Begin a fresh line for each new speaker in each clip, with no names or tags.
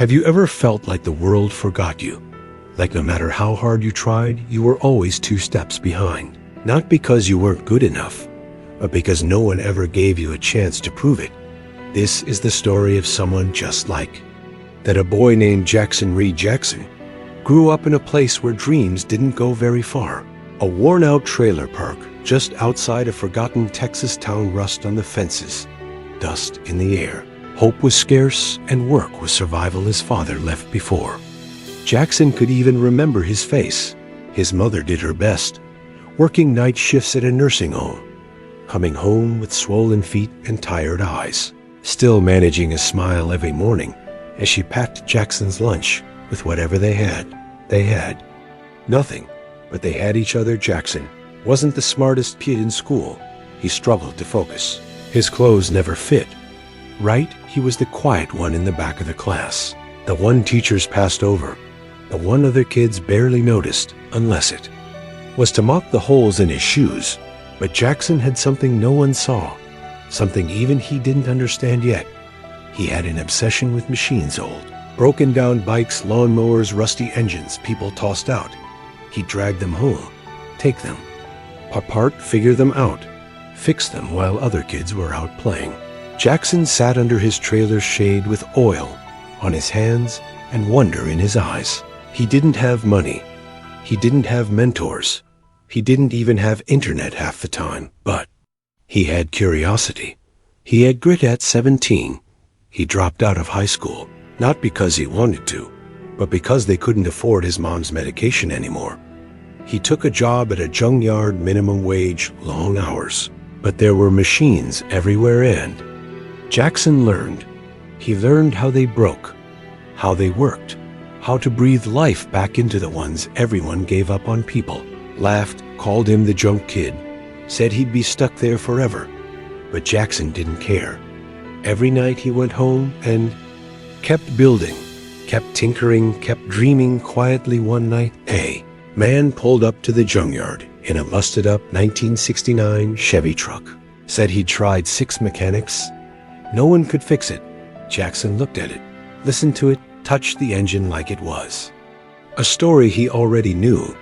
Have you ever felt like the world forgot you? Like no matter how hard you tried, you were always 2 steps behind. Not because you weren't good enough, but because no one ever gave you a chance to prove it. This is the story of someone just like that. A boy named Jackson Reed Jackson grew up in a place where dreams didn't go very far. A worn-out trailer park just outside a forgotten Texas town, rust on the fences, dust in the air. Hope was scarce and work was survival his father left before. Jackson could even remember his face. His mother did her best, working night shifts at a nursing home, coming home with swollen feet and tired eyes, still managing a smile every morning as she packed Jackson's lunch with whatever they had. They had nothing, but they had each other. Jackson wasn't the smartest kid in school. He struggled to focus. His clothes never fit right. He was the quiet one in the back of the class, the one teachers passed over, the one other kids barely noticed unless it was to mock the holes in his shoes. But Jackson had something no one saw, something even he didn't understand yet. He had an obsession with machines, old, broken down bikes, lawnmowers, rusty engines people tossed out. He'd drag them home, take them apart, figure them out, fix them while other kids were out playing. Jackson sat under his trailer's shade with oil on his hands and wonder in his eyes. He didn't have money. He didn't have mentors. He didn't even have internet half the time, but he had curiosity. He had grit. At 17, he dropped out of high school, not because he wanted to, but because they couldn't afford his mom's medication anymore. He took a job at a junkyard, minimum wage, long hours, but there were machines everywhere, and Jackson learned. He learned how they broke, how they worked, how to breathe life back into the ones everyone gave up on. People laughed, called him the junk kid, said he'd be stuck there forever. But Jackson didn't care. Every night he went home and kept building, kept tinkering, kept dreaming quietly. One night, a man pulled up to the junkyard in a busted-up 1969 Chevy truck. Said he'd tried 6 mechanics. No one could fix it. Jackson looked at it, listened to it, touched the engine like it was a story he already knew.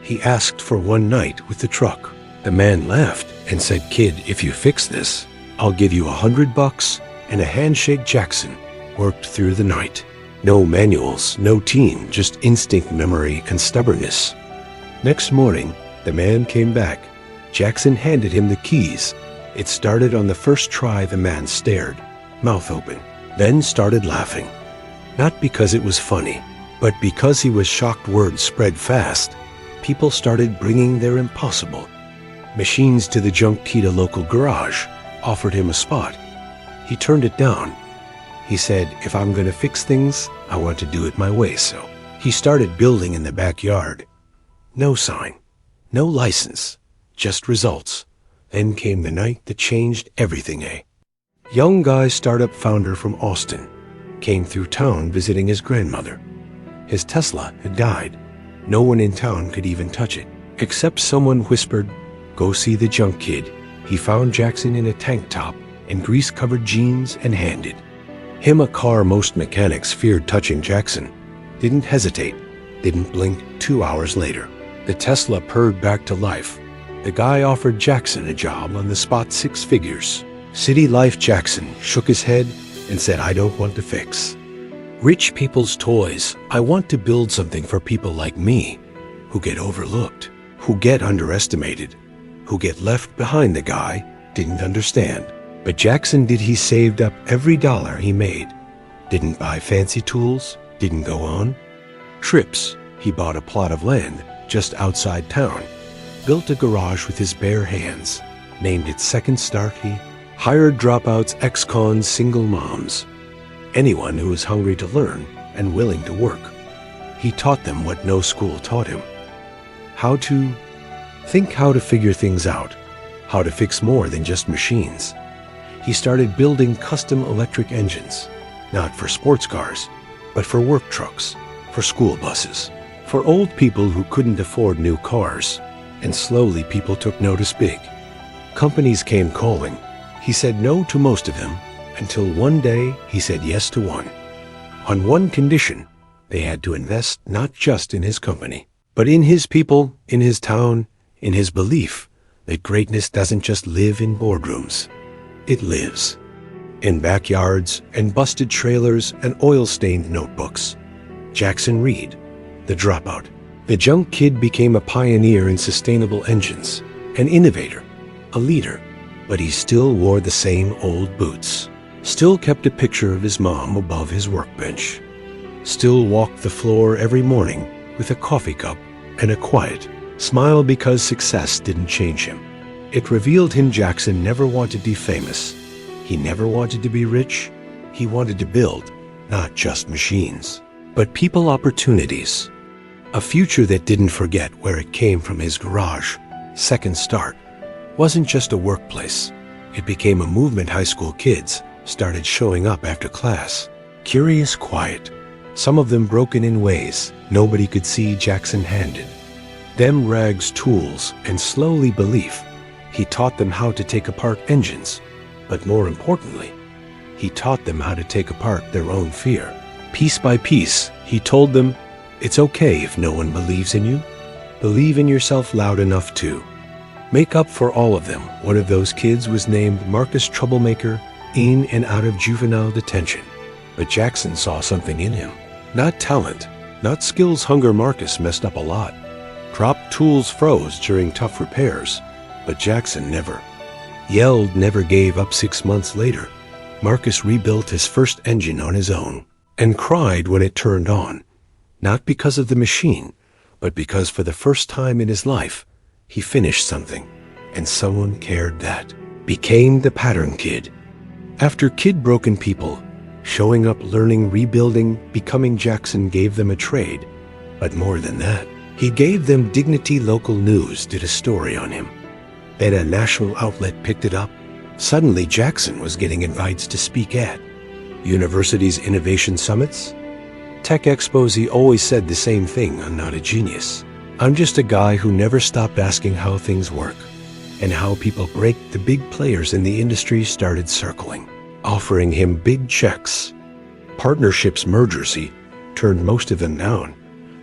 He asked for one night with the truck. The man laughed and said, "Kid, if you fix this, I'll give you $100 and a handshake." Jackson worked through the night. No manuals, no team, just instinct, memory, and stubbornness. Next morning, the man came back. Jackson handed him the keys. It started on the first try. The man stared, mouth open, then started laughing. Not because it was funny, but because he was shocked. Word spread fast. People started bringing their impossible machines to the junk kid. A local garage offered him a spot. He turned it down. He said, "If I'm going to fix things, I want to do it my way." So he started building in the backyard. No sign, no license, just results. Then came the night that changed everything. A young guy, startup founder from Austin, came through town visiting his grandmother. His Tesla had died. No one in town could even touch it, except someone whispered, "Go see the junk kid." He found Jackson in a tank top and grease-covered jeans and handed him a car. Most mechanics feared touching. Jackson didn't hesitate, didn't blink. 2 hours later, the Tesla purred back to life. The guy offered Jackson a job on the spot, 6 figures. City life. Jackson shook his head and said, "I don't want to fix rich people's toys. I want to build something for people like me, who get overlooked, who get underestimated, who get left behind." The guy didn't understand. But Jackson did. He saved up every dollar he made. Didn't buy fancy tools, didn't go on trips. He bought a plot of land just outside town, built a garage with his bare hands, named it Second Start. He hired dropouts, ex-cons, single moms, anyone who was hungry to learn and willing to work. He taught them what no school taught him: how to think, how to figure things out, how to fix more than just machines. He started building custom electric engines, not for sports cars, but for work trucks, for school buses, for old people who couldn't afford new cars. And slowly people took notice. Big companies came calling. He said no to most of them, until one day he said yes to one. on one condition: they had to invest not just in his company, but in his people, in his town, in his belief that greatness doesn't just live in boardrooms. It lives in backyards and busted trailers and oil-stained notebooks. Jackson Reed, the dropout, the junk kid, became a pioneer in sustainable engines, an innovator, a leader, but he still wore the same old boots, still kept a picture of his mom above his workbench, still walked the floor every morning with a coffee cup and a quiet smile because success didn't change him. It revealed him Jackson never wanted to be famous. He never wanted to be rich. He wanted to build not just machines, but people, opportunities, a future that didn't forget where it came from. His garage, Second Start, wasn't just a workplace. It became a movement. High school kids started showing up after class, curious, quiet, some of them broken in ways nobody could see. Jackson handed them rags, tools, and slowly belief. He taught them how to take apart engines, but more importantly, he taught them how to take apart their own fear. Piece by piece, he told them, it's okay if no one believes in you. Believe in yourself loud enough to make up for all of them. One of those kids was named Marcus, troublemaker, in and out of juvenile detention. But Jackson saw something in him. Not talent, not skills. Hunger. Marcus messed up a lot. Dropped tools, froze during tough repairs. But Jackson never yelled, never gave up. 6 months later, Marcus rebuilt his first engine on his own and cried when it turned on. Not because of the machine, but because for the first time in his life, he finished something, and someone cared. That became the pattern kid. After kid, broken people, showing up, learning, rebuilding, becoming. Jackson gave them a trade, but more than that, he gave them dignity. Local news did a story on him. Then a national outlet picked it up. Suddenly, Jackson was getting invites to speak at universities' innovation summits, tech expos. He always said the same thing: I'm not a genius. I'm just a guy who never stopped asking how things work and how people break. The big players in the industry started circling, offering him big checks, partnerships, mergers. He turned most of them down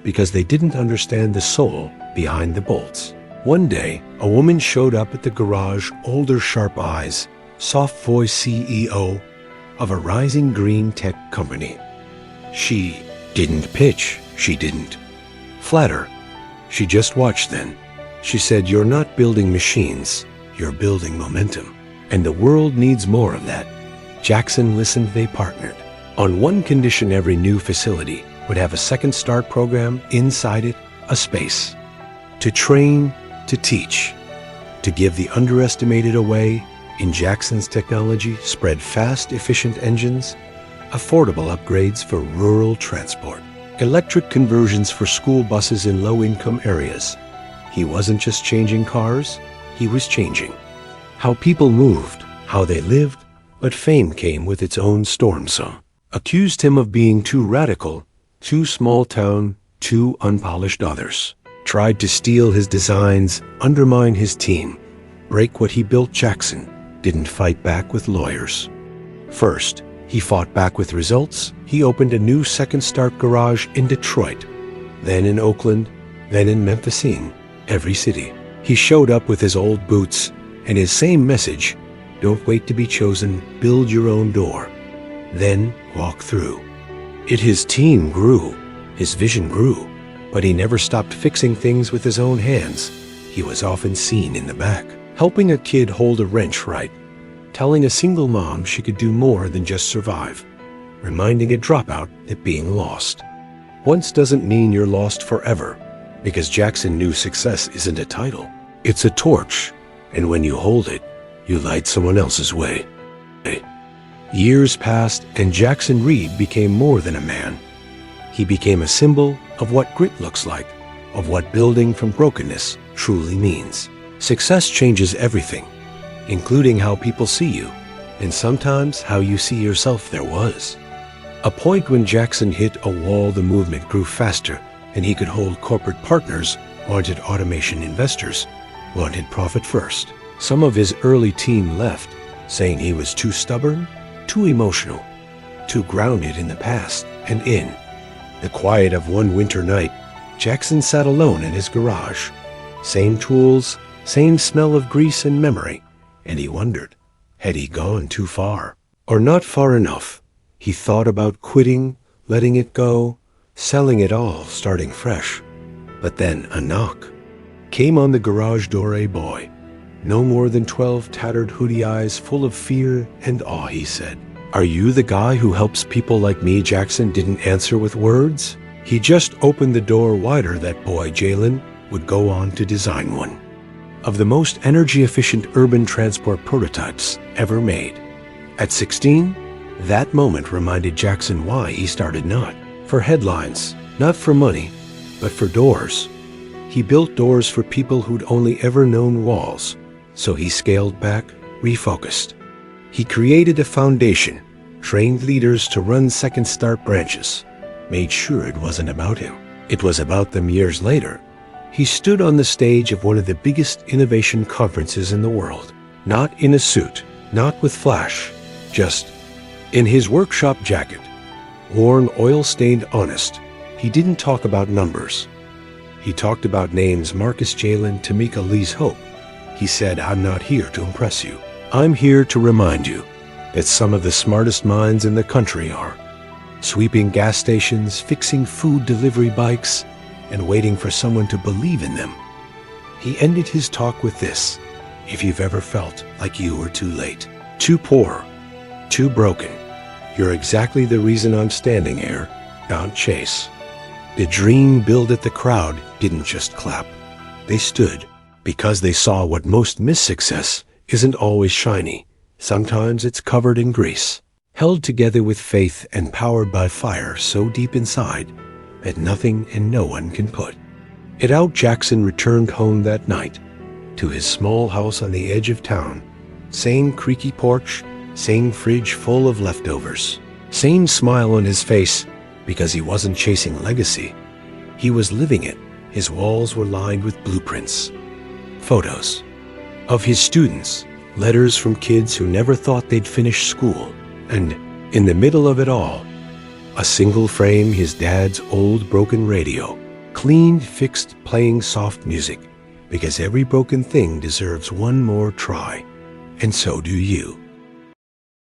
because they didn't understand the soul behind the bolts. One day, a woman showed up at the garage, older, sharp eyes, soft voice, CEO of a rising green tech company. She didn't pitch. She didn't flatter. She just watched. Then she said, you're not building machines, you're building momentum. And the world needs more of that. Jackson listened. They partnered on one condition: every new facility would have a Second Start program inside it, a space to train, to teach, to give the underestimated away. In Jackson's technology, spread fast, efficient engines, affordable upgrades for rural transport, electric conversions for school buses in low-income areas. He wasn't just changing cars, he was changing how people moved, how they lived. But fame came with its own storm. Some accused him of being too radical, too small town, too unpolished. Others tried to steal his designs, undermine his team, break what he built. Jackson didn't fight back with lawyers. First, he fought back with results. He opened a new Second Start garage in Detroit, then in Oakland, then in Memphis. In every city, he showed up with his old boots and his same message: don't wait to be chosen, build your own door, then walk through it. His team grew, his vision grew, but he never stopped fixing things with his own hands. He was often seen in the back, helping a kid hold a wrench right, telling a single mom she could do more than just survive, reminding a dropout that being lost once doesn't mean you're lost forever, because Jackson knew success isn't a title, it's a torch, and when you hold it, you light someone else's way. Years passed, and Jackson Reed became more than a man. He became a symbol of what grit looks like, of what building from brokenness truly means. Success changes everything, including how people see you, and sometimes how you see yourself. There was a point when Jackson hit a wall. The movement grew faster than he could hold. Corporate partners wanted automation, investors wanted profit first. Some of his early team left, saying he was too stubborn, too emotional, too grounded in the past. and in the quiet of one winter night, Jackson sat alone in his garage. Same tools, same smell of grease and memory, and he wondered, had he gone too far? Or not far enough? He thought about quitting, letting it go, selling it all, starting fresh. But then a knock. Came on the garage door a boy, no more than 12, tattered hoodie eyes full of fear and awe. He said, "Are you the guy who helps people like me?" Jackson didn't answer with words. He just opened the door wider. That boy, Jalen, would go on to design one of the most energy-efficient urban transport prototypes ever made. At 16, that moment reminded Jackson why he started, not for headlines, not for money, but for doors. He built doors for people who'd only ever known walls. So he scaled back, refocused. He created a foundation, trained leaders to run Second Start branches, made sure it wasn't about him. It was about them. Years later, he stood on the stage of one of the biggest innovation conferences in the world, not in a suit, not with flash, just in his workshop jacket, worn oil-stained honest. He didn't talk about numbers. He talked about names: Marcus, Jalen, Tamika, Lee's, Hope. He said, "I'm not here to impress you. I'm here to remind you that some of the smartest minds in the country are sweeping gas stations, fixing food delivery bikes, and waiting for someone to believe in them." He ended his talk with this: "If you've ever felt like you were too late, too poor, too broken, you're exactly the reason I'm standing here. Don't chase the dream, build it." The crowd didn't just clap. They stood, because they saw what most miss. Success isn't always shiny. Sometimes it's covered in grease, held together with faith and powered by fire so deep inside that nothing and no one can put it out. Jackson returned home that night to his small house on the edge of town. Same creaky porch, same fridge full of leftovers, same smile on his face, because he wasn't chasing legacy. He was living it. His walls were lined with blueprints, photos of his students, letters from kids who never thought they'd finish school. And in the middle of it all, a single frame: his dad's old broken radio, cleaned, fixed, playing soft music, because every broken thing deserves one more try. And so do you.